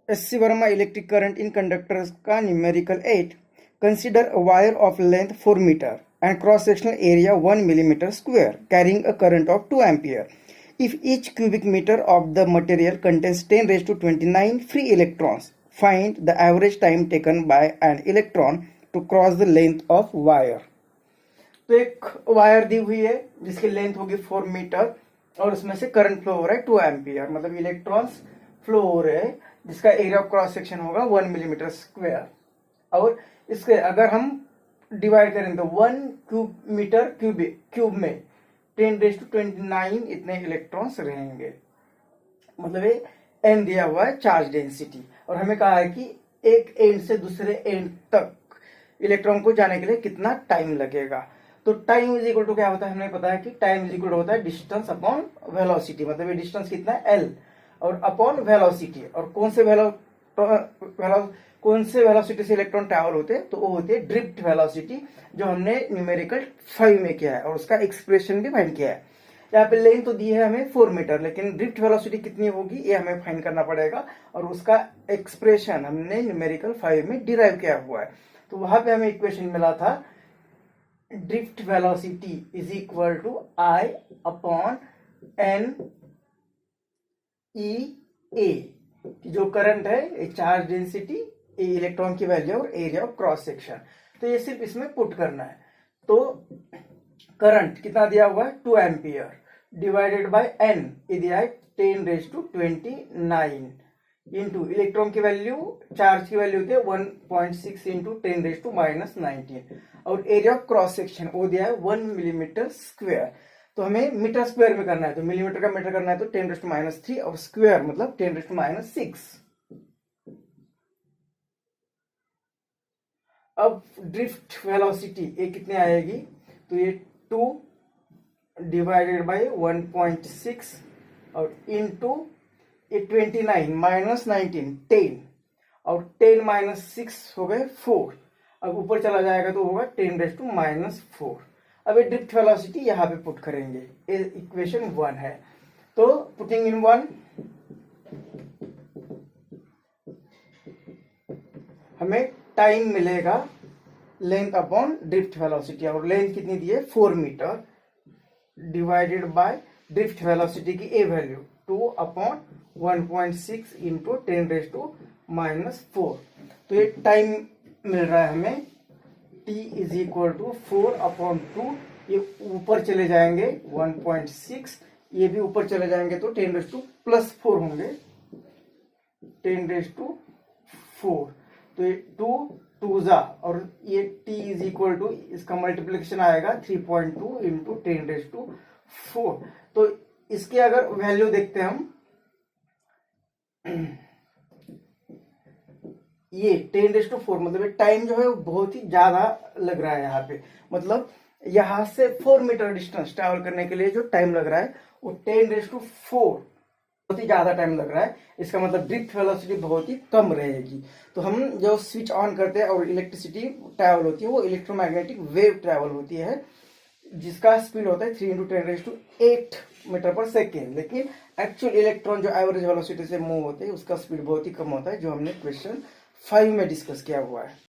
S C Verma electric current in conductors का numerical 8. Consider a wire of length 4 meter and cross-sectional area 1 millimeter square carrying a current of 2 ampere. If each cubic meter of the material contains 10 raised to 29 free electrons, find the average time taken by an electron to cross the length of wire. तो एक wire दी हुई है जिसकी length होगी 4 metre और उसमें से current flow हो रहा है 2 एम्पियर, मतलब इलेक्ट्रॉन्स फ्लो हो रहे हैं जिसका एरिया ऑफ क्रॉस सेक्शन होगा 1 मिलीमीटर स्क्वायर। और इसके अगर हम डिवाइड करें तो 1 मीटर क्यूब में 10⁻29 इतने इलेक्ट्रॉन्स रहेंगे, मतलब ये एन दिया हुआ है चार्ज डेंसिटी। और हमें कहा है कि एक एंड से दूसरे एंड तक इलेक्ट्रॉन को जाने के लिए कितना टाइम लगेगा। तो टाइम इज इक्वल टू क्या होता है, हमें पता है कि टाइम इज इक्वल होता है डिस्टेंस अपॉन वेलोसिटी, मतलब ये डिस्टेंस कितना है एल और अपॉन वेलोसिटी। और कौन से वेलोसिटी से इलेक्ट्रॉन ट्रैवल होते हैं, तो वो होते हैं ड्रिफ्ट वेलोसिटी, जो हमने न्यूमेरिकल 5 में किया है और उसका एक्सप्रेशन भी फाइंड किया है। यहाँ पे लेंथ तो दी है हमें 4 मीटर, लेकिन ड्रिफ्ट वेलोसिटी कितनी होगी ये हमें फाइंड करना पड़ेगा और उसका एक्सप्रेशन हमने न्यूमेरिकल 5 में डिराइव किया हुआ है। तो वहां पे हमें इक्वेशन मिला था drift velocity is equal to I upon n e A, जो करंट है चार्ज डेंसिटी, इलेक्ट्रॉन की वैल्यू और एरिया ऑफ क्रॉस सेक्शन। तो ये सिर्फ इसमें पुट करना है। तो करंट कितना दिया हुआ है 2 एम्पियर डिवाइडेड बाय एन, ये दिया है 10⁻29 इंटू इलेक्ट्रॉन की वैल्यू, चार्ज की वैल्यू होती है 1.6 इंटू 10⁻19 और एरिया ऑफ क्रॉस सेक्शन वो दिया है 1 मिलीमीटर स्क्वायर। तो हमें मीटर स्क्वायर में करना है, तो मिलीमीटर का मीटर करना है तो 10⁻³ और स्क्वायर मतलब 10⁻6। अब ड्रिफ्ट वेलोसिटी ये कितने आएगी, तो ये 2 डिवाइडेड बाय 1.6 और इंटू ये 29 माइनस 19 10 और 10⁻6 हो गए 4। अब ऊपर चला जाएगा तो होगा 10⁻⁻4। अब ये ड्रिफ्ट वेलोसिटी यहाँ पे पुट करेंगे, ये इक्वेशन 1 है। तो पुटिंग इन 1 हमें टाइम मिलेगा लेंथ अपॉन ड्रिफ्ट वेलोसिटी, और लेंथ कितनी दी है 4 metre divided by drift velocity की ए वैल्यू 2 अपॉन 1.6 इंटू 10⁻⁻4। तो ये टाइम मिल रहा है हमें t is equal to 4 upon 2, ये ऊपर चले जाएंगे 1.6, ये भी ऊपर चले जाएंगे तो 10⁻+4 होंगे 10⁻4। तो ये 2 जा और ये t इज इक्वल टू इसका मल्टीप्लिकेशन आएगा 3.2 इंटू 10⁻4। तो इसकी अगर वैल्यू देखते हैं हम, ये 10⁻4 मतलब टाइम जो है वो बहुत ही ज्यादा लग रहा है यहाँ पे, मतलब यहाँ से 4 मीटर डिस्टेंस ट्रैवल करने के लिए जो टाइम लग रहा है वो 10⁻4 बहुत ही ज्यादा टाइम लग रहा है। इसका मतलब ड्रिफ्ट वेलोसिटी बहुत ही कम रहेगी। तो हम जो स्विच ऑन करते हैं और इलेक्ट्रिसिटी ट्रैवल होती है वो इलेक्ट्रोमैग्नेटिक वेव ट्रैवल होती है, जिसका स्पीड होता है 3 × 10⁸ मीटर पर सेकेंड। लेकिन एक्चुअल इलेक्ट्रॉन जो एवरेज वेलोसिटी से मूव होते हैं उसका स्पीड बहुत ही कम होता है, जो हमने क्वेश्चन 5 में डिस्कस किया हुआ है।